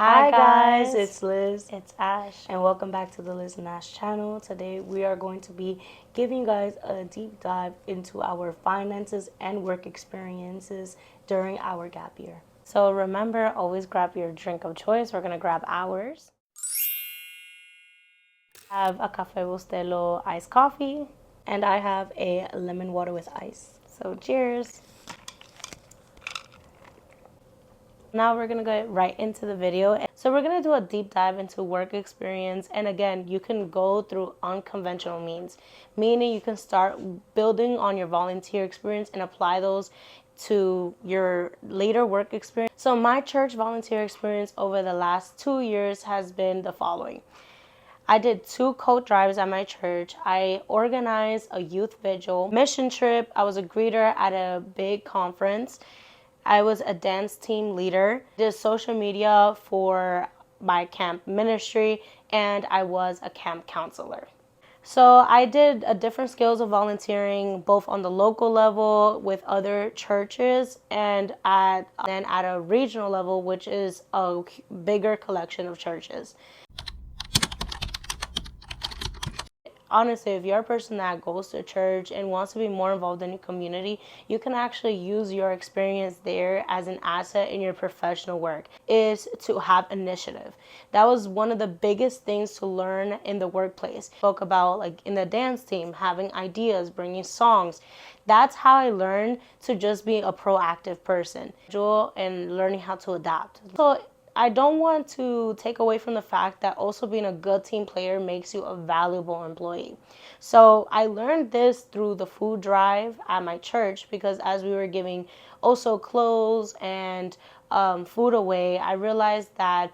Hi guys, it's Liz. It's Ash. And welcome back to the Liz and Ash channel. Today we are going to be giving you guys a deep dive into our finances and work experiences during our gap year. So remember, always grab your drink of choice. We're going to grab ours. I have a Café Bustelo iced coffee. And I have a lemon water with ice. So cheers. Now we're going to get right into the video. So we're going to do a deep dive into work experience. And again, you can go through unconventional means, meaning you can start building on your volunteer experience and apply those to your later work experience. So my church volunteer experience over the last 2 years has been the following. I did 2 coat drives at my church. I organized a youth vigil, mission trip. I was a greeter at a big conference. I was a dance team leader, did social media for my camp ministry, and I was a camp counselor. So I did a different skills of volunteering, both on the local level with other churches and at a regional level, which is a bigger collection of churches. Honestly, if you're a person that goes to church and wants to be more involved in your community, you can actually use your experience there as an asset in your professional work, is to have initiative. That was one of the biggest things to learn in the workplace. Spoke about like in the dance team, having ideas, bringing songs. That's how I learned to just be a proactive person and learning how to adapt. So I don't want to take away from the fact that also being a good team player makes you a valuable employee. So I learned this through the food drive at my church, because as we were giving also clothes and food away, I realized that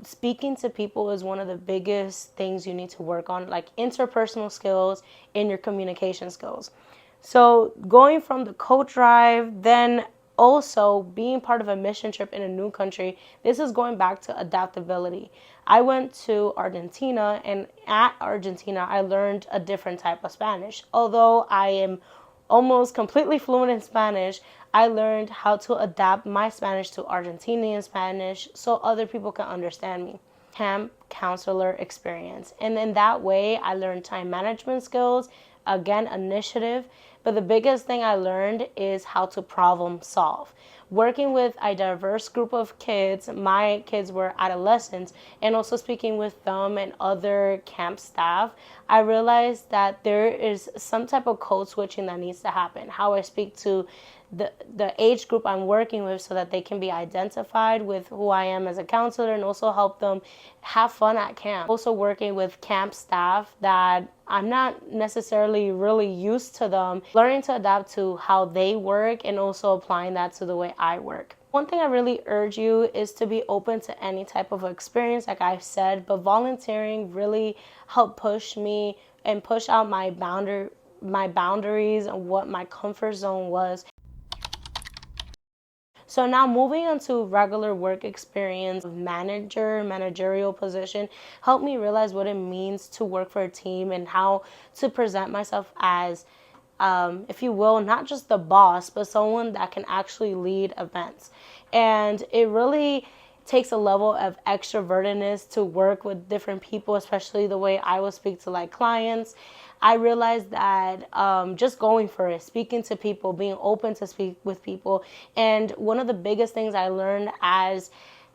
speaking to people is one of the biggest things you need to work on, like interpersonal skills and your communication skills. So going from the coat drive, then also being part of a mission trip in a new country, this is going back to adaptability. I went to Argentina, and at Argentina, I learned a different type of Spanish. Although I am almost completely fluent in Spanish, I learned how to adapt my Spanish to Argentinian Spanish so other people can understand me. Camp counselor experience. And in that way, I learned time management skills, again, initiative. But the biggest thing I learned is how to problem solve. Working with a diverse group of kids, my kids were adolescents, and also speaking with them and other camp staff, I realized that there is some type of code switching that needs to happen. How I speak to the age group I'm working with so that they can be identified with who I am as a counselor, and also help them have fun at camp. Also working with camp staff that I'm not necessarily really used to them, learning to adapt to how they work and also applying that to the way I work. One thing I really urge you is to be open to any type of experience, like I've said, but volunteering really helped push me and push out my boundaries and what my comfort zone was. So now moving on to regular work experience, managerial position, helped me realize what it means to work for a team and how to present myself as, if you will, not just the boss, but someone that can actually lead events. And it really takes a level of extrovertedness to work with different people, especially the way I will speak to like clients. I realized that just going for it, speaking to people, being open to speak with people. And one of the biggest things I learned as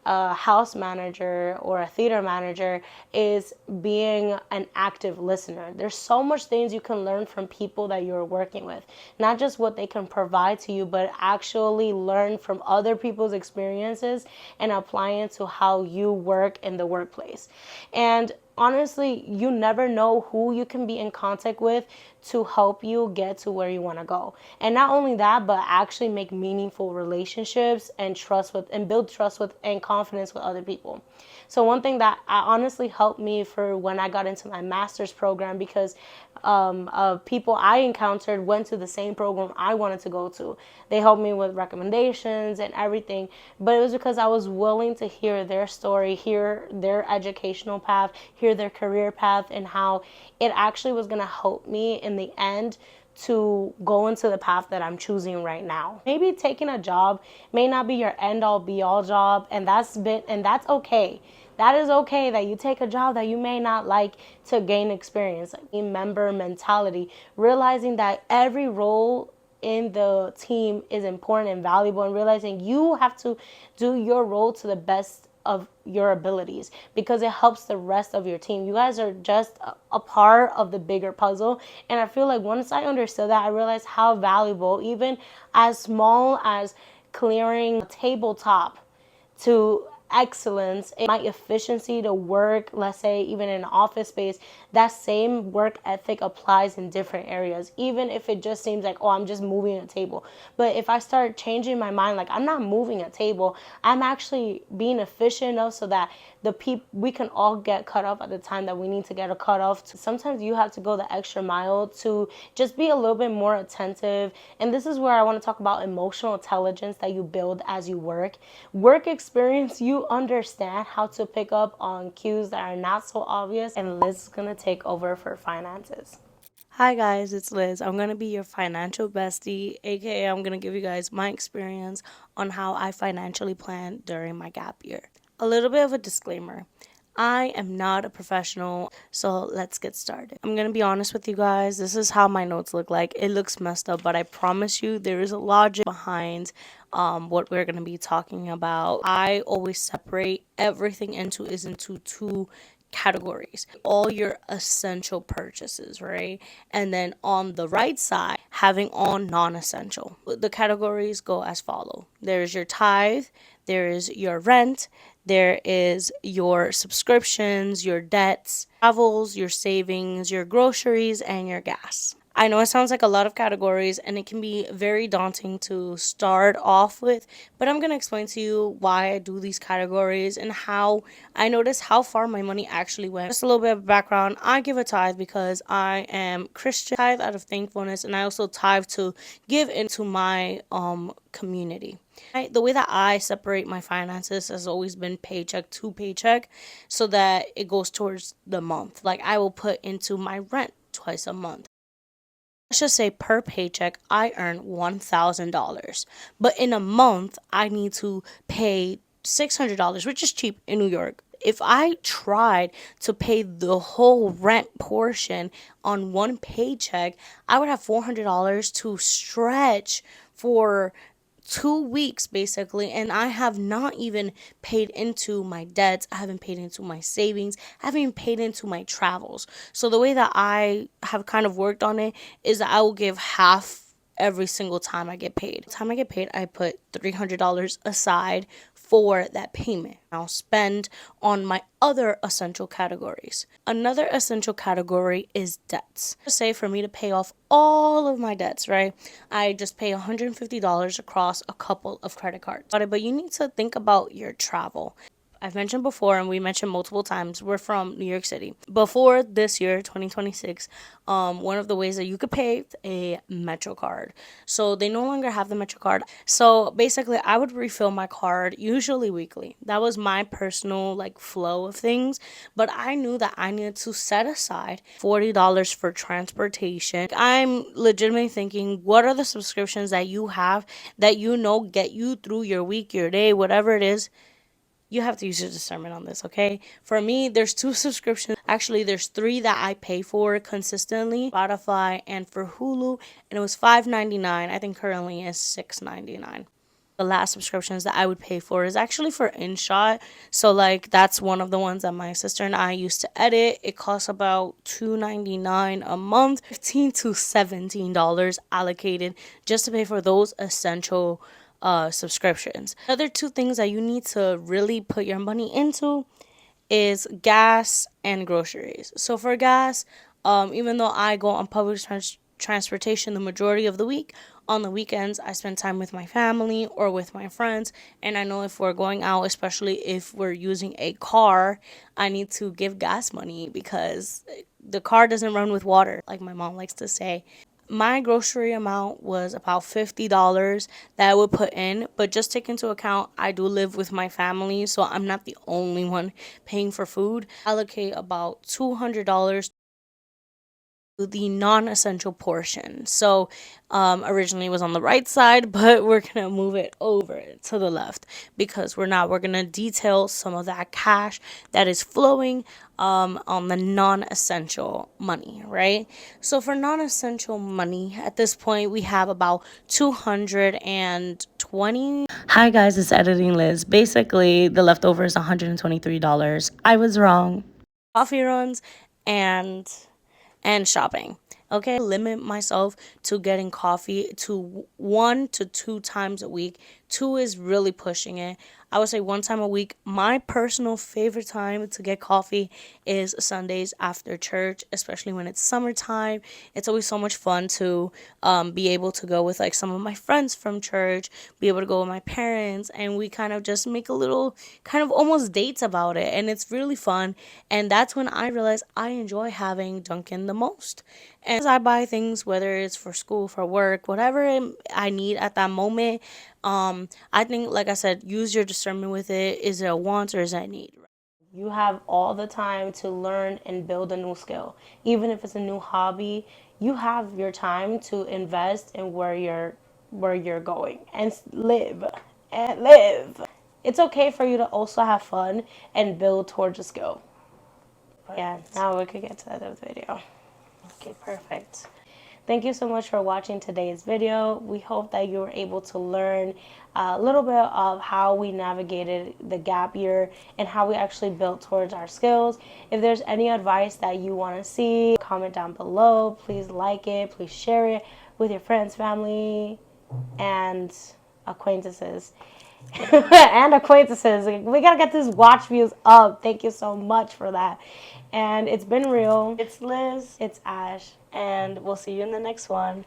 a house manager or a theater manager is being an active listener. There's so much things you can learn from people that you're working with, not just what they can provide to you, but actually learn from other people's experiences and apply it to how you work in the workplace. And honestly, you never know who you can be in contact with to help you get to where you want to go. And not only that, but actually make meaningful relationships and build trust with and confidence with other people. So one thing that honestly helped me for when I got into my master's program, because of people I encountered went to the same program I wanted to go to. They helped me with recommendations and everything, but it was because I was willing to hear their story, hear their educational path, hear their career path, and how it actually was going to help me in the end to go into the path that I'm choosing right now. Maybe taking a job may not be your end all be all job, and that's okay. That is okay that you take a job that you may not like to gain experience. Like member mentality, realizing that every role in the team is important and valuable, and realizing you have to do your role to the best of your abilities because it helps the rest of your team. You guys are just a part of the bigger puzzle. And I feel like once I understood that, I realized how valuable, even as small as clearing a tabletop, to excellence in my efficiency to work, let's say even in an office space, that same work ethic applies in different areas, even if it just seems like, oh, I'm just moving a table. But if I start changing my mind, like I'm not moving a table, I'm actually being efficient enough so that we can all get cut off at the time that we need to get a cut off. Sometimes you have to go the extra mile to just be a little bit more attentive. And this is where I want to talk about emotional intelligence that you build as you work experience. You understand how to pick up on cues that are not so obvious. And Liz is gonna take over for finances. Hi guys, it's Liz. I'm going to be your financial bestie, aka I'm going to give you guys my experience on how I financially plan during my gap year. A little bit of a disclaimer. I am not a professional, so let's get started. I'm going to be honest with you guys. This is how my notes look like. It looks messed up, but I promise you there is a logic behind what we're going to be talking about. I always separate everything into two categories, all your essential purchases, right? And then on the right side, having all non-essential. The categories go as follow. There's your tithe, there is your rent, there is your subscriptions, your debts, travels, your savings, your groceries, and your gas. I know it sounds like a lot of categories and it can be very daunting to start off with, but I'm going to explain to you why I do these categories and how I notice how far my money actually went. Just a little bit of background. I give a tithe because I am Christian, tithe out of thankfulness, and I also tithe to give into my community. The way that I separate my finances has always been paycheck to paycheck so that it goes towards the month. Like I will put into my rent twice a month. Let's just say per paycheck, I earn $1,000. But in a month, I need to pay $600, which is cheap in New York. If I tried to pay the whole rent portion on one paycheck, I would have $400 to stretch for 2 weeks basically, and I have not even paid into my debts. I haven't paid into my savings. I haven't even paid into my travels. So the way that I have kind of worked on it is that I will give half every single time I get paid. The time I get paid, I put $300 aside for that payment. I'll spend on my other essential categories. Another essential category is debts. Say for me to pay off all of my debts, right? I just pay $150 across a couple of credit cards. But you need to think about your travel. I've mentioned before, and we mentioned multiple times, we're from New York City. Before this year, 2026, one of the ways that you could pay a Metro card. So they no longer have the Metro card. So basically, I would refill my card usually weekly. That was my personal like flow of things. But I knew that I needed to set aside $40 for transportation. I'm legitimately thinking, what are the subscriptions that you have that you know get you through your week, your day, whatever it is? You have to use your discernment on this, okay? For me, there's 2 subscriptions. Actually, there's 3 that I pay for consistently, Spotify and for Hulu, and it was $5.99. I think currently is $6.99. The last subscriptions that I would pay for is actually for InShot. So like that's one of the ones that my sister and I used to edit. It costs about $2.99 a month, $15 to $17 allocated just to pay for those essential subscriptions. Other 2 things that you need to really put your money into is gas and groceries. So for gas, even though I go on public transportation the majority of the week, on the weekends I spend time with my family or with my friends, and I know if we're going out, especially if we're using a car, I need to give gas money because the car doesn't run with water, like my mom likes to say. My grocery amount was about $50 that I would put in, but just take into account I do live with my family, so I'm not the only one paying for food. Allocate about $200 the non-essential portion. So originally it was on the right side, but we're gonna move it over to the left because we're gonna detail some of that cash that is flowing on the non-essential money, right? So for non-essential money, at this point we have about 220. Hi guys, it's Editing Liz. Basically, the leftover is $123. I was wrong. Coffee runs and shopping. Okay, limit myself to getting coffee to 1 to 2 times a week. Two is really pushing it. I would say 1 time a week. My personal favorite time to get coffee is Sundays after church, especially when it's summertime. It's always so much fun to be able to go with like some of my friends from church, be able to go with my parents, and we kind of just make a little kind of almost dates about it. And it's really fun. And that's when I realized I enjoy having Dunkin' the most. And as I buy things, whether it's for school, for work, whatever I need at that moment, I think, like I said, use your discernment with it. Is it a want or is it a need? You have all the time to learn and build a new skill. Even if it's a new hobby, you have your time to invest in where you're going and live. It's okay for you to also have fun and build towards a skill. Yeah, now we could get to the other video. Okay, perfect. Thank you so much for watching today's video. We hope that you were able to learn a little bit of how we navigated the gap year and how we actually built towards our skills. If there's any advice that you want to see, comment down below. Please like it. Please share it with your friends, family, and acquaintances. And acquaintances. We gotta get these watch views up. Thank you so much for that. And it's been real. It's Liz. It's Ash. And we'll see you in the next one.